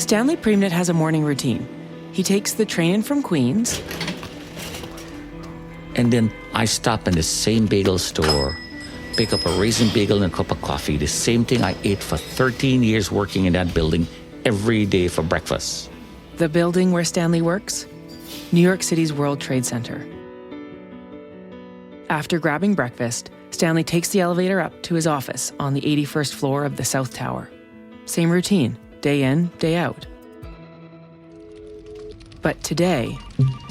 Stanley Praimnath has a morning routine. He takes the train in from Queens. And then I stop in the same bagel store, pick up a raisin bagel and a cup of coffee, the same thing I ate for 13 years working in that building every day for breakfast. The building where Stanley works? New York City's World Trade Center. After grabbing breakfast, Stanley takes the elevator up to his office on the 81st floor of the South Tower. Same routine, day in, day out. But today,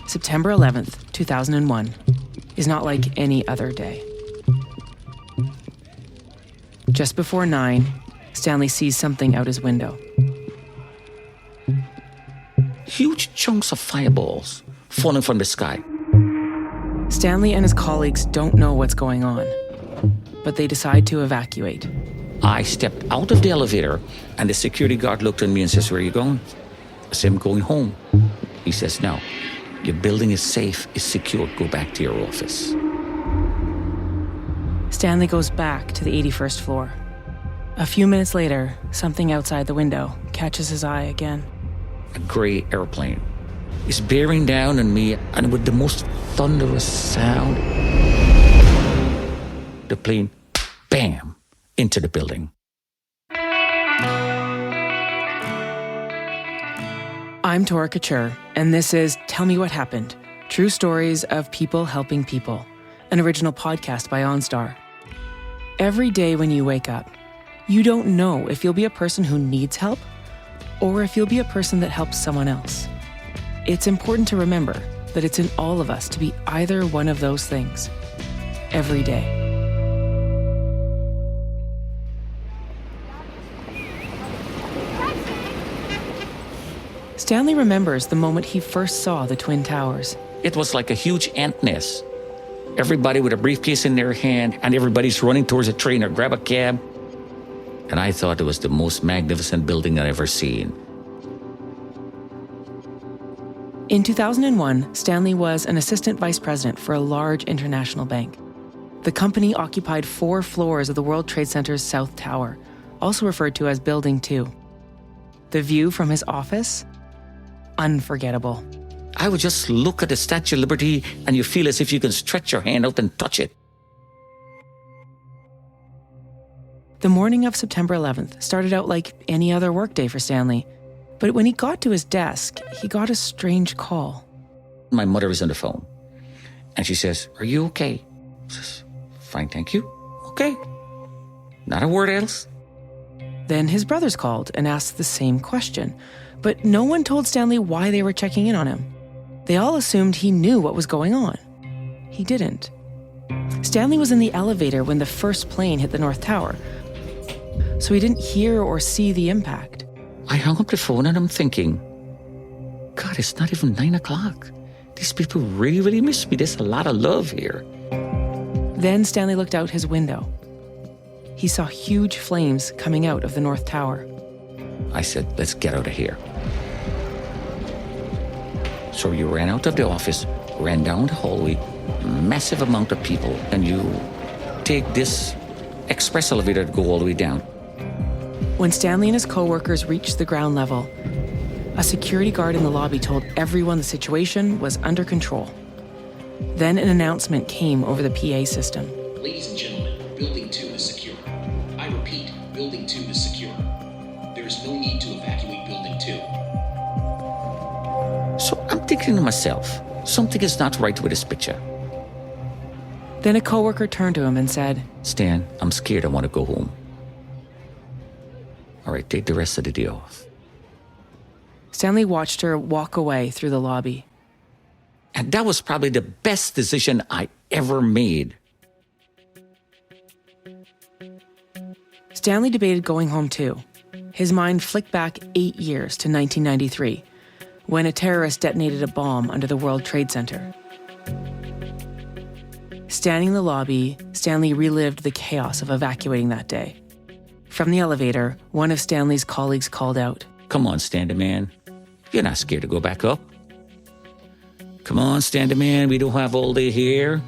September 11th, 2001, is not like any other day. Just before 9, Stanley sees something out his window. Huge chunks of fireballs falling from the sky. Stanley and his colleagues don't know what's going on, but they decide to evacuate. I stepped out of the elevator, and the security guard looked at me and says, "Where are you going?" I said, "I'm going home." He says, "No, your building is safe, it's secure, go back to your office." Stanley goes back to the 81st floor. A few minutes later, something outside the window catches his eye again. A gray airplane is bearing down on me, and with the most thunderous sound, the plane, bam, into the building. I'm Tora Couture, and this is Tell Me What Happened, True Stories of People Helping People, an original podcast by OnStar. Every day when you wake up, you don't know if you'll be a person who needs help or if you'll be a person that helps someone else. It's important to remember that it's in all of us to be either one of those things, every day. Stanley remembers the moment he first saw the Twin Towers. It was like a huge ant nest. Everybody with a briefcase in their hand, and everybody's running towards a train or grab a cab. And I thought it was the most magnificent building I'd ever seen. In 2001, Stanley was an assistant vice president for a large international bank. The company occupied 4 floors of the World Trade Center's South Tower, also referred to as Building 2. The view from his office? Unforgettable. I would just look at the Statue of Liberty, and you feel as if you can stretch your hand out and touch it. The morning of September 11th started out like any other workday for Stanley. But when he got to his desk, he got a strange call. My mother is on the phone, and she says, "Are you okay?" I says, "Fine, thank you." "Okay." Not a word else. Then his brothers called and asked the same question, but no one told Stanley why they were checking in on him. They all assumed he knew what was going on. He didn't. Stanley was in the elevator when the first plane hit the North Tower, so he didn't hear or see the impact. I hung up the phone and I'm thinking, God, it's not even 9 o'clock. These people really, really miss me. There's a lot of love here. Then Stanley looked out his window. He saw huge flames coming out of the North Tower. I said, let's get out of here. So you ran out of the office, ran down the hallway, massive amount of people, and you take this express elevator to go all the way down. When Stanley and his co-workers reached the ground level, a security guard in the lobby told everyone the situation was under control. Then an announcement came over the PA system. Ladies and gentlemen, Building 2 is secure. I repeat, Building 2 is secure. There is no need to evacuate Building 2. So I'm thinking to myself, something is not right with this picture. Then a co-worker turned to him and said, "Stan, I'm scared. I want to go home." "All right, take the rest of the day off." Stanley watched her walk away through the lobby. And that was probably the best decision I ever made. Stanley debated going home too. His mind flicked back 8 years to 1993, when a terrorist detonated a bomb under the World Trade Center. Standing in the lobby, Stanley relived the chaos of evacuating that day. From the elevator, one of Stanley's colleagues called out, "Come on, Stanley man. You're not scared to go back up. Come on, Stanley man. We don't have all day here."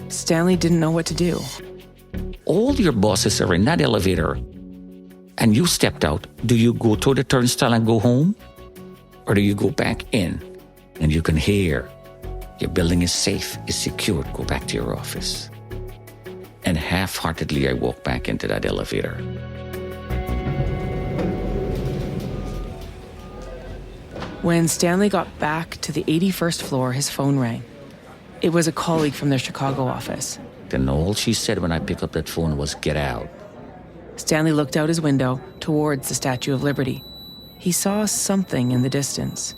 Stanley didn't know what to do. All your bosses are in that elevator. and you stepped out, do you go through the turnstile and go home? Or do you go back in and you can hear your building is safe, is secured, go back to your office? And half-heartedly, I walked back into that elevator. When Stanley got back to the 81st floor, his phone rang. It was a colleague from their Chicago office. Then all she said when I picked up that phone was, "Get out." Stanley looked out his window towards the Statue of Liberty. He saw something in the distance.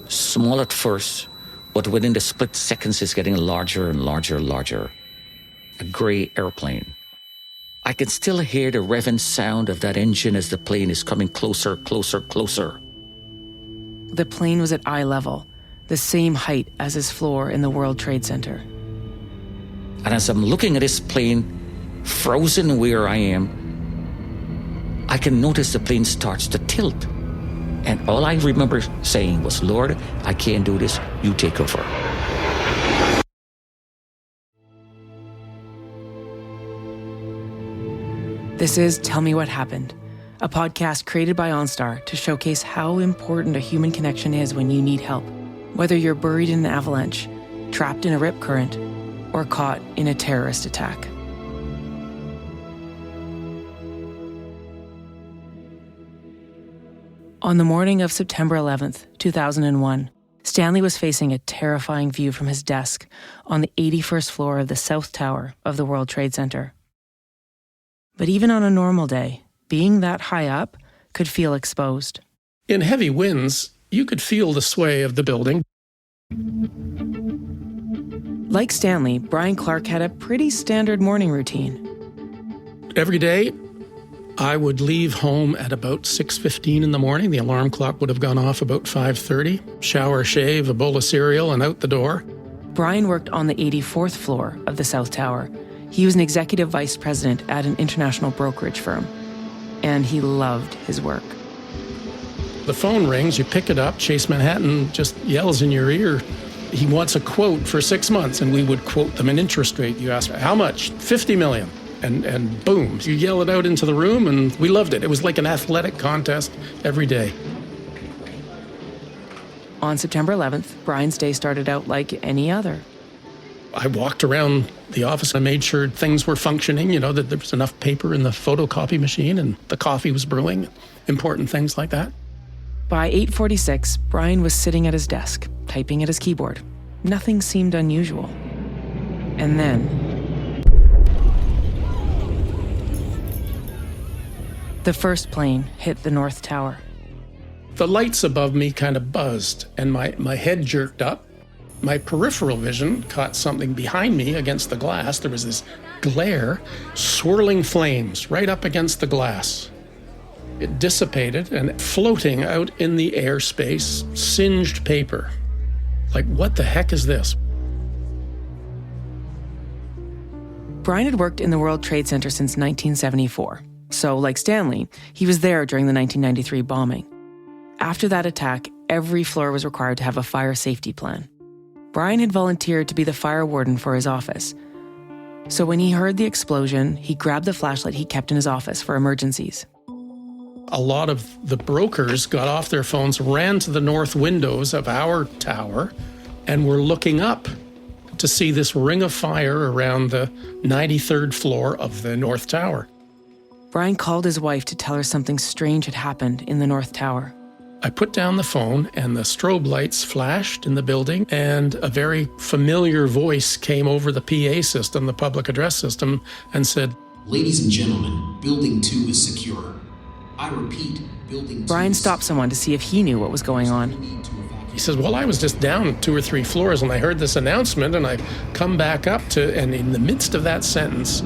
Small at first, but within the split seconds it's getting larger and larger and larger. A gray airplane. I can still hear the revving sound of that engine as the plane is coming closer, closer, closer. The plane was at eye level, the same height as his floor in the World Trade Center. And as I'm looking at this plane, frozen where I am, I can notice the plane starts to tilt. And all I remember saying was, "Lord, I can't do this, you take over." This is Tell Me What Happened, a podcast created by OnStar to showcase how important a human connection is when you need help, whether you're buried in an avalanche, trapped in a rip current, or caught in a terrorist attack. On the morning of September 11th, 2001, Stanley was facing a terrifying view from his desk on the 81st floor of the South Tower of the World Trade Center. But even on a normal day, being that high up could feel exposed. In heavy winds, you could feel the sway of the building. Like Stanley, Brian Clark had a pretty standard morning routine. Every day, I would leave home at about 6:15 in the morning. The alarm clock would have gone off about 5:30. Shower, shave, a bowl of cereal, and out the door. Brian worked on the 84th floor of the South Tower. He was an executive vice president at an international brokerage firm, and he loved his work. The phone rings, you pick it up, Chase Manhattan just yells in your ear, he wants a quote for 6 months, and we would quote them an interest rate. You ask, how much? 50 million. And boom, you yell it out into the room, and we loved it. It was like an athletic contest every day. On September 11th, Brian's day started out like any other. I walked around the office. I made sure things were functioning, that there was enough paper in the photocopy machine and the coffee was brewing, important things like that. By 8:46, Brian was sitting at his desk, typing at his keyboard. Nothing seemed unusual. And then the first plane hit the North Tower. The lights above me kind of buzzed, and my head jerked up. My peripheral vision caught something behind me against the glass. There was this glare, swirling flames right up against the glass. It dissipated, and floating out in the airspace, singed paper. Like, what the heck is this? Brian had worked in the World Trade Center since 1974. So, like Stanley, he was there during the 1993 bombing. After that attack, every floor was required to have a fire safety plan. Brian had volunteered to be the fire warden for his office. So when he heard the explosion, he grabbed the flashlight he kept in his office for emergencies. A lot of the brokers got off their phones, ran to the north windows of our tower, and were looking up to see this ring of fire around the 93rd floor of the North Tower. Brian called his wife to tell her something strange had happened in the North Tower. I put down the phone, and the strobe lights flashed in the building, and a very familiar voice came over the PA system, the public address system, and said, "Ladies and gentlemen, Building 2 is secure. I repeat, Building 2 Brian is stopped someone to see if he knew what was going on. He says, well, I was just down 2 or 3 floors and I heard this announcement, and I come back up to, and in the midst of that sentence,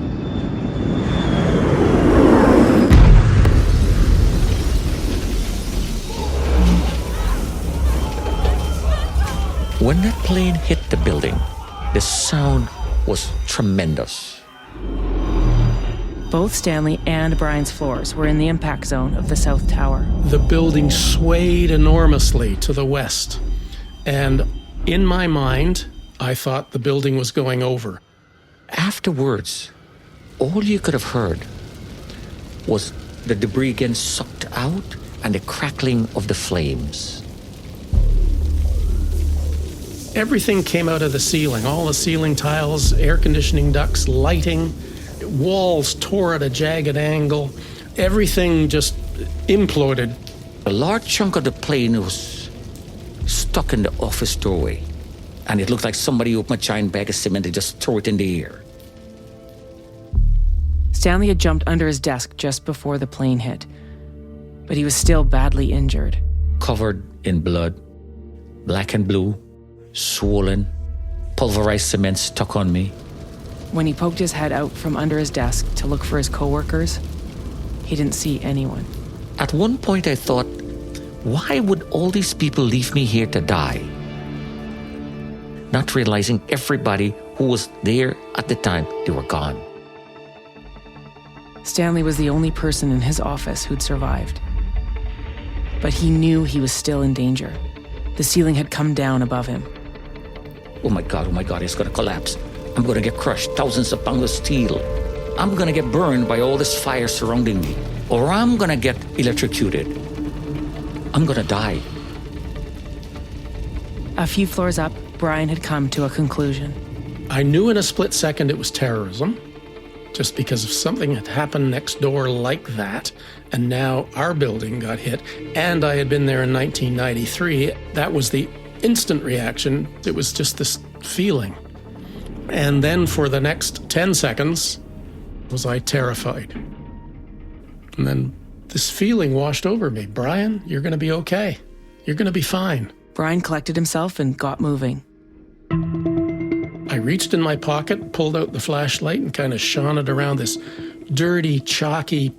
When that plane hit the building, the sound was tremendous. Both Stanley and Brian's floors were in the impact zone of the South Tower. the building swayed enormously to the west. And in my mind, I thought the building was going over. Afterwards, all you could have heard was the debris getting sucked out and the crackling of the flames. Everything came out of the ceiling, all the ceiling tiles, air conditioning ducts, lighting, walls tore at a jagged angle. Everything just imploded. A large chunk of the plane was stuck in the office doorway, and it looked like somebody opened a giant bag of cement and just threw it in the air. Stanley had jumped under his desk just before the plane hit, but he was still badly injured. Covered in blood, black and blue, swollen, pulverized cement stuck on me. When he poked his head out from under his desk to look for his coworkers, he didn't see anyone. At one point I thought, why would all these people leave me here to die? Not realizing everybody who was there at the time, they were gone. Stanley was the only person in his office who'd survived. But he knew he was still in danger. The ceiling had come down above him. Oh my God, it's gonna collapse. I'm gonna get crushed, thousands of pounds of steel. I'm gonna get burned by all this fire surrounding me. Or I'm gonna get electrocuted. I'm gonna die. A few floors up, Brian had come to a conclusion. I knew in a split second it was terrorism, just because if something had happened next door like that, and now our building got hit, and I had been there in 1993, that was the instant reaction. It was just this feeling. And then for the next 10 seconds, was I terrified. And then this feeling washed over me. Brian, you're going to be okay. You're going to be fine. Brian collected himself and got moving. I reached in my pocket, pulled out the flashlight, and kind of shone it around this dirty, chalky,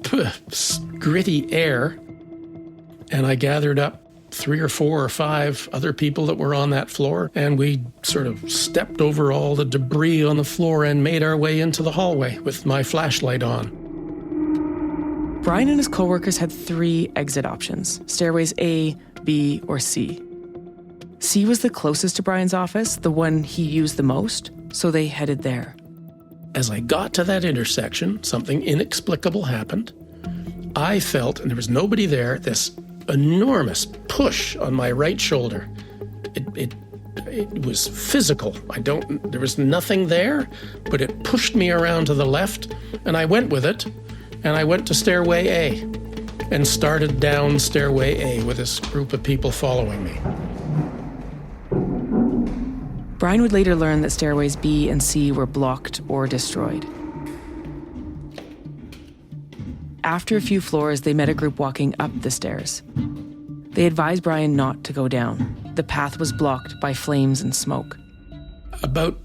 gritty air. And I gathered up 3 or 4 or 5 other people that were on that floor, and we sort of stepped over all the debris on the floor and made our way into the hallway with my flashlight on. Brian and his coworkers had 3 exit options: stairways A, B, or C. C was the closest to Brian's office, the one he used the most, so they headed there. As I got to that intersection, something inexplicable happened. I felt, and there was nobody there, this enormous push on my right shoulder. It was physical. There was nothing there, but it pushed me around to the left, and I went with it, and I went to stairway A and started down stairway A with this group of people following me. Brian would later learn that stairways B and C were blocked or destroyed. After a few floors, they met a group walking up the stairs. They advised Brian not to go down. The path was blocked by flames and smoke. About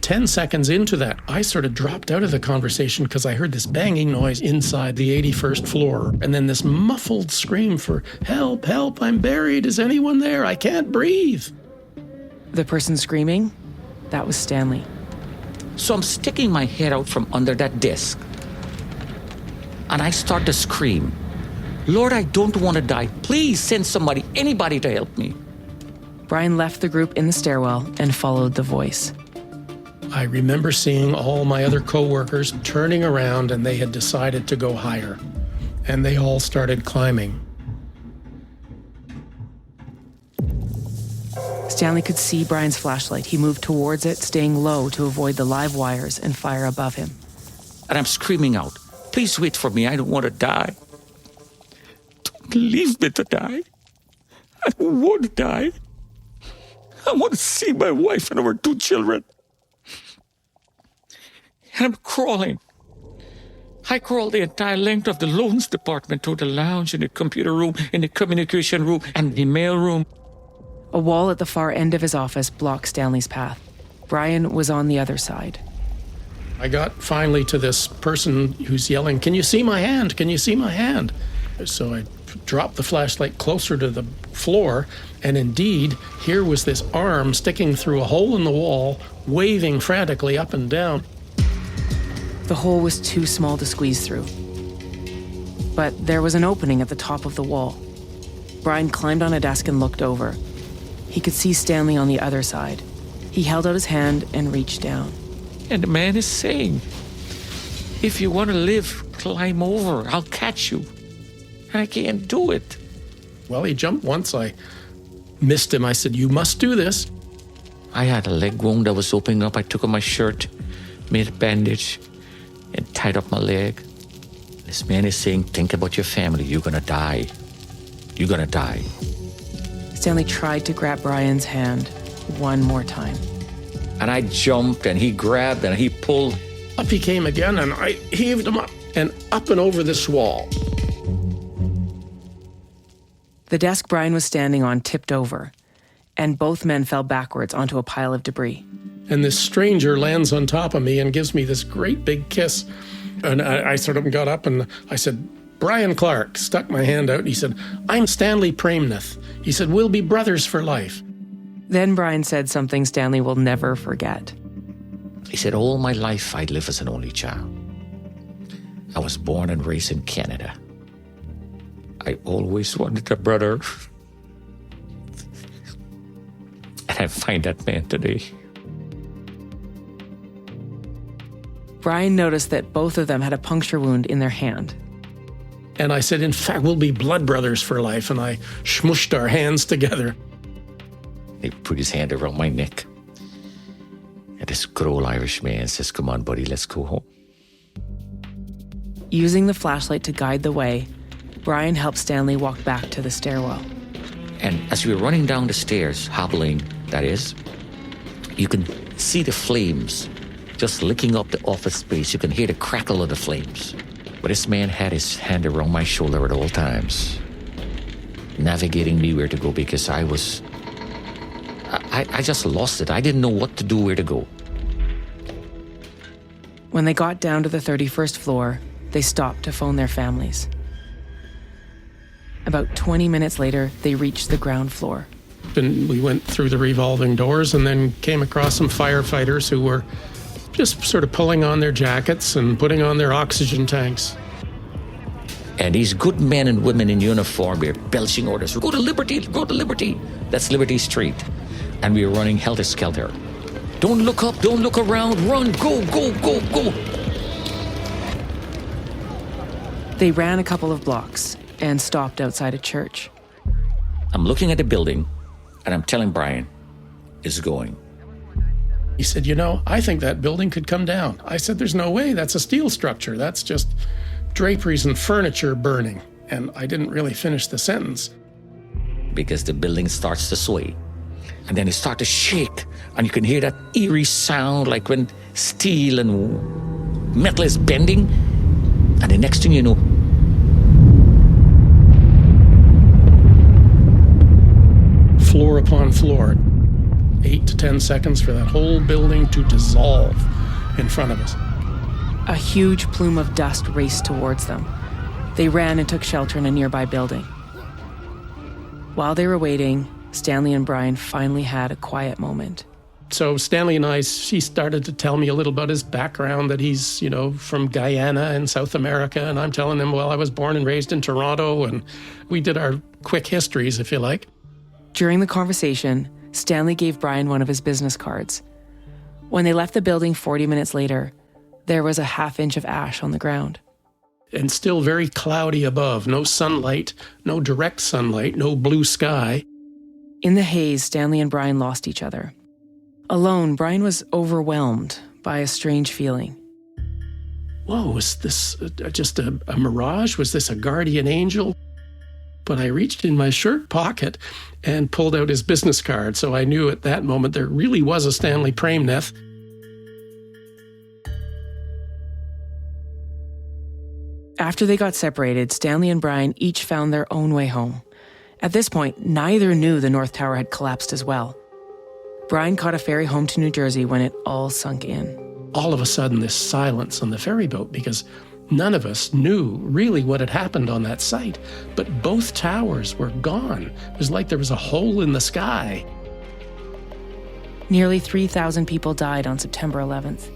10 seconds into that, I sort of dropped out of the conversation because I heard this banging noise inside the 81st floor, and then this muffled scream for, "Help, help, I'm buried, is anyone there? I can't breathe." The person screaming, that was Stanley. So I'm sticking my head out from under that desk, and I start to scream, "Lord, I don't want to die. Please send somebody, anybody to help me." Brian left the group in the stairwell and followed the voice. I remember seeing all my other coworkers turning around, and they had decided to go higher, and they all started climbing. Stanley could see Brian's flashlight. He moved towards it, staying low to avoid the live wires and fire above him. And I'm screaming out, "Please wait for me. I don't want to die. Don't leave me to die. I don't want to die. I want to see my wife and our 2 children." And I'm crawling. I crawled the entire length of the loans department to the lounge, in the computer room, in the communication room, and the mail room. A wall at the far end of his office blocked Stanley's path. Brian was on the other side. I got finally to this person who's yelling, "Can you see my hand? Can you see my hand?" So I dropped the flashlight closer to the floor, and indeed, here was this arm sticking through a hole in the wall, waving frantically up and down. The hole was too small to squeeze through. But there was an opening at the top of the wall. Brian climbed on a desk and looked over. He could see Stanley on the other side. He held out his hand and reached down. And the man is saying, "If you want to live, climb over. I'll catch you." I can't do it. Well, he jumped once. I missed him. I said, "You must do this." I had a leg wound that was opening up. I took off my shirt, made a bandage, and tied up my leg. This man is saying, think about your family. You're going to die. You're going to die. Stanley tried to grab Brian's hand one more time. And I jumped, and he grabbed, and he pulled. Up he came again, and I heaved him up and over this wall. The desk Brian was standing on tipped over, and both men fell backwards onto a pile of debris. And this stranger lands on top of me and gives me this great big kiss. And I sort of got up and I said, "Brian Clark," stuck my hand out. And he said, "I'm Stanley Praimnath." He said, "We'll be brothers for life." Then Brian said something Stanley will never forget. He said, all my life I live as an only child. I was born and raised in Canada. I always wanted a brother. And I find that man today. Brian noticed that both of them had a puncture wound in their hand. And I said, "In fact, we'll be blood brothers for life." And I smooshed our hands together. He put his hand around my neck. And this good old Irish man says, "Come on, buddy, let's go home." Using the flashlight to guide the way, Brian helped Stanley walk back to the stairwell. And as we were running down the stairs, hobbling, that is, you can see the flames just licking up the office space. You can hear the crackle of the flames. But this man had his hand around my shoulder at all times, navigating me where to go, because I just lost it. I didn't know what to do, where to go. When they got down to the 31st floor, they stopped to phone their families. About 20 minutes later, they reached the ground floor. And we went through the revolving doors and then came across some firefighters who were just sort of pulling on their jackets and putting on their oxygen tanks. And these good men and women in uniform were belching orders. "Go to Liberty, go to Liberty." That's Liberty Street. And we were running helter-skelter. "Don't look up, don't look around, run, go, go, go, go." They ran a couple of blocks and stopped outside a church. I'm looking at the building, and I'm telling Brian, it's going. He said, "You know, I think that building could come down." I said, "There's no way. That's a steel structure. That's just draperies and furniture burning." And I didn't really finish the sentence. Because the building starts to sway. And then it starts to shake. And you can hear that eerie sound like when steel and metal is bending. And the next thing you know, floor upon floor, 8 to 10 seconds for that whole building to dissolve in front of us. A huge plume of dust raced towards them. They ran and took shelter in a nearby building. While they were waiting, Stanley and Brian finally had a quiet moment. So Stanley and he started to tell me a little about his background, that he's, from Guyana in South America. And I'm telling him, well, I was born and raised in Toronto. And we did our quick histories, if you like. During the conversation, Stanley gave Brian one of his business cards. When they left the building 40 minutes later, there was a half-inch of ash on the ground. And still very cloudy above. No sunlight, no direct sunlight, no blue sky. In the haze, Stanley and Brian lost each other. Alone, Brian was overwhelmed by a strange feeling. Whoa, was this just a mirage? Was this a guardian angel? But I reached in my shirt pocket and pulled out his business card, so I knew at that moment there really was a Stanley Praimnath. After they got separated, Stanley and Brian each found their own way home. At this point, neither knew the North Tower had collapsed as well. Brian caught a ferry home to New Jersey when it all sunk in. All of a sudden, this silence on the ferry boat, because none of us knew really what had happened on that site. But both towers were gone. It was like there was a hole in the sky. Nearly 3,000 people died on September 11th.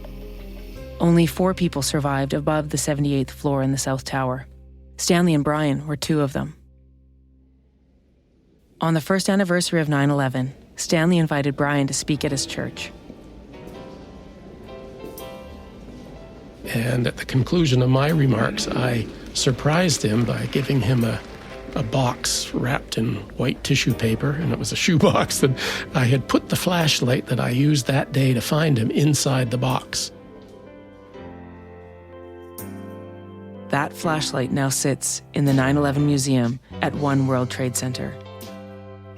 Only 4 people survived above the 78th floor in the South Tower. Stanley and Brian were 2 of them. On the first anniversary of 9/11, Stanley invited Brian to speak at his church. And at the conclusion of my remarks, I surprised him by giving him a box wrapped in white tissue paper, and it was a shoebox that I had put the flashlight that I used that day to find him inside the box. That flashlight now sits in the 9/11 Museum at One World Trade Center.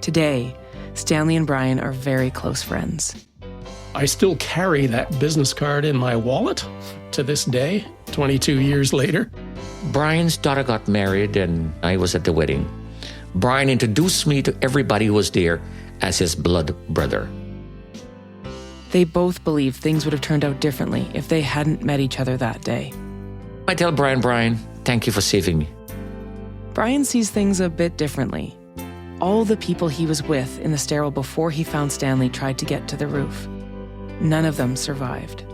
Today, Stanley and Brian are very close friends. I still carry that business card in my wallet to this day, 22 years later. Brian's daughter got married and I was at the wedding. Brian introduced me to everybody who was there as his blood brother. They both believe things would have turned out differently if they hadn't met each other that day. I tell Brian, thank you for saving me. Brian sees things a bit differently. All the people he was with in the stairwell before he found Stanley tried to get to the roof. None of them survived.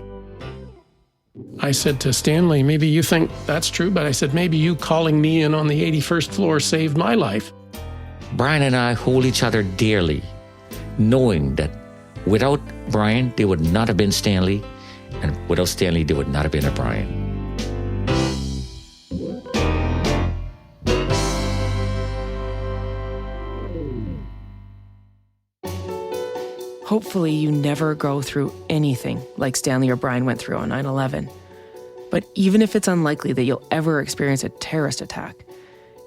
I said to Stanley, maybe you think that's true, but I said, maybe you calling me in on the 81st floor saved my life. Brian and I hold each other dearly, knowing that without Brian, there would not have been Stanley, and without Stanley, there would not have been a Brian. Hopefully you never go through anything like Stanley or Brian went through on 9/11. But even if it's unlikely that you'll ever experience a terrorist attack,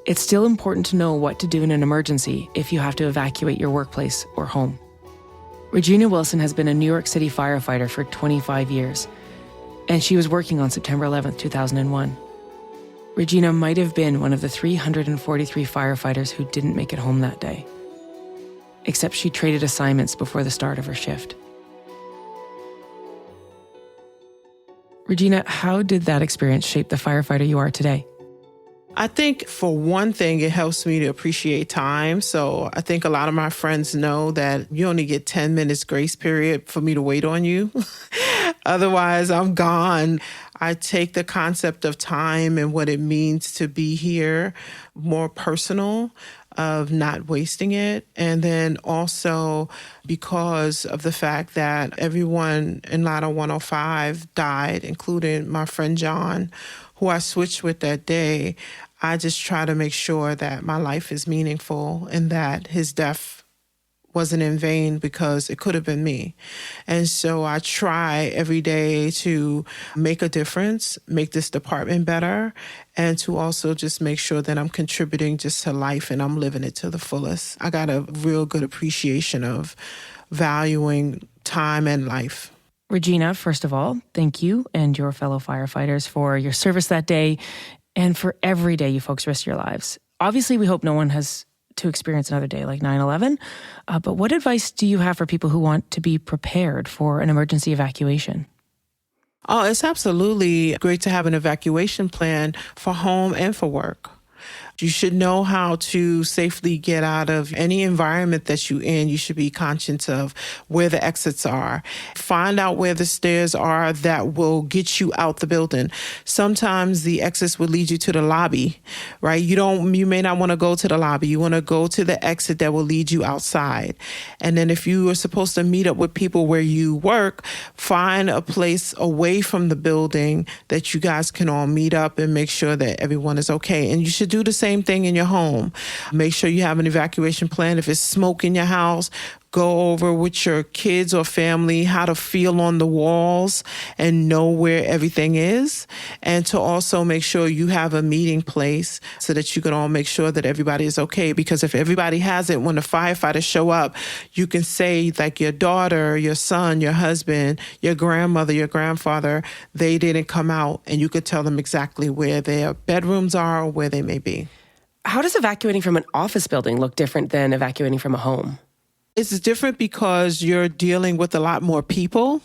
it's still important to know what to do in an emergency if you have to evacuate your workplace or home. Regina Wilson has been a New York City firefighter for 25 years, and she was working on September 11th, 2001. Regina might have been one of the 343 firefighters who didn't make it home that day. Except she traded assignments before the start of her shift. Regina, how did that experience shape the firefighter you are today? I think for one thing, it helps me to appreciate time. So I think a lot of my friends know that you only get 10 minutes grace period for me to wait on you. Otherwise, I'm gone. I take the concept of time and what it means to be here more personal, of not wasting it. And then also because of the fact that everyone in Ladder 105 died, including my friend John, who I switched with that day, I just try to make sure that my life is meaningful and that his death wasn't in vain because it could have been me. And so I try every day to make a difference, make this department better, and to also just make sure that I'm contributing just to life and I'm living it to the fullest. I got a real good appreciation of valuing time and life. Regina, first of all, thank you and your fellow firefighters for your service that day and for every day you folks risk your lives. Obviously, we hope no one has to experience another day like 9/11, but what advice do you have for people who want to be prepared for an emergency evacuation? Oh, it's absolutely great to have an evacuation plan for home and for work. You should know how to safely get out of any environment that you're in. You should be conscious of where the exits are. Find out where the stairs are that will get you out the building. Sometimes the exits will lead you to the lobby, right? You may not want to go to the lobby. You want to go to the exit that will lead you outside. And then if you are supposed to meet up with people where you work, find a place away from the building that you guys can all meet up and make sure that everyone is okay. And you should do the same thing in your home. Make sure you have an evacuation plan. If it's smoke in your house, go over with your kids or family how to feel on the walls and know where everything is. And to also make sure you have a meeting place so that you can all make sure that everybody is okay. Because if everybody has it, when the firefighters show up, you can say like your daughter, your son, your husband, your grandmother, your grandfather, they didn't come out, and you could tell them exactly where their bedrooms are or where they may be. How does evacuating from an office building look different than evacuating from a home? It's different because you're dealing with a lot more people.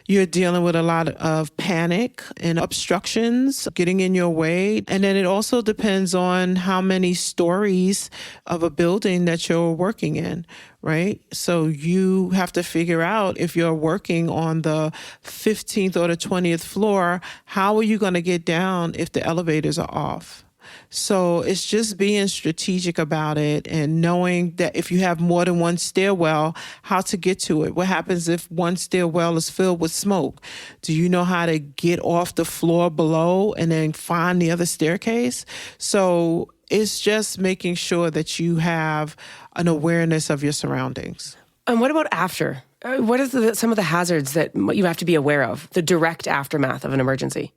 You're dealing with a lot of panic and obstructions getting in your way. And then it also depends on how many stories of a building that you're working in, right? So you have to figure out if you're working on the 15th or the 20th floor, how are you going to get down if the elevators are off? So it's just being strategic about it and knowing that if you have more than one stairwell, how to get to it. What happens if one stairwell is filled with smoke? Do you know how to get off the floor below and then find the other staircase? So it's just making sure that you have an awareness of your surroundings. And what about after? What are some of the hazards that you have to be aware of, the direct aftermath of an emergency?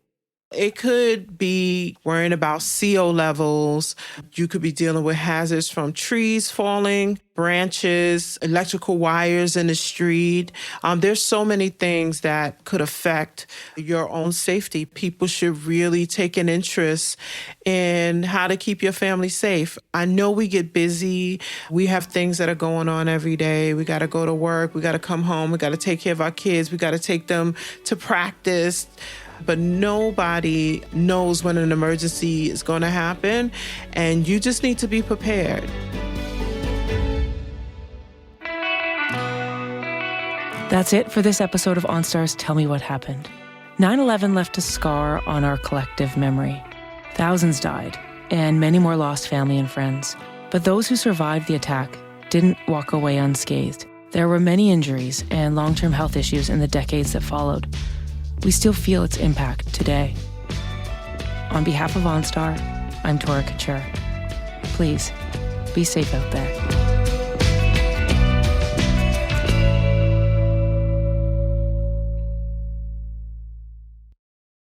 It could be worrying about CO levels. You could be dealing with hazards from trees falling, branches, electrical wires in the street. There's so many things that could affect your own safety. People should really take an interest in how to keep your family safe. I know we get busy. We have things that are going on every day. We got to go to work. We got to come home. We got to take care of our kids. We got to take them to practice. But nobody knows when an emergency is going to happen, and you just need to be prepared. That's it for this episode of OnStar's Tell Me What Happened. 9/11 left a scar on our collective memory. Thousands died, and many more lost family and friends. But those who survived the attack didn't walk away unscathed. There were many injuries and long-term health issues in the decades that followed. We still feel its impact today. On behalf of OnStar, I'm Tora Couture. Please, be safe out there.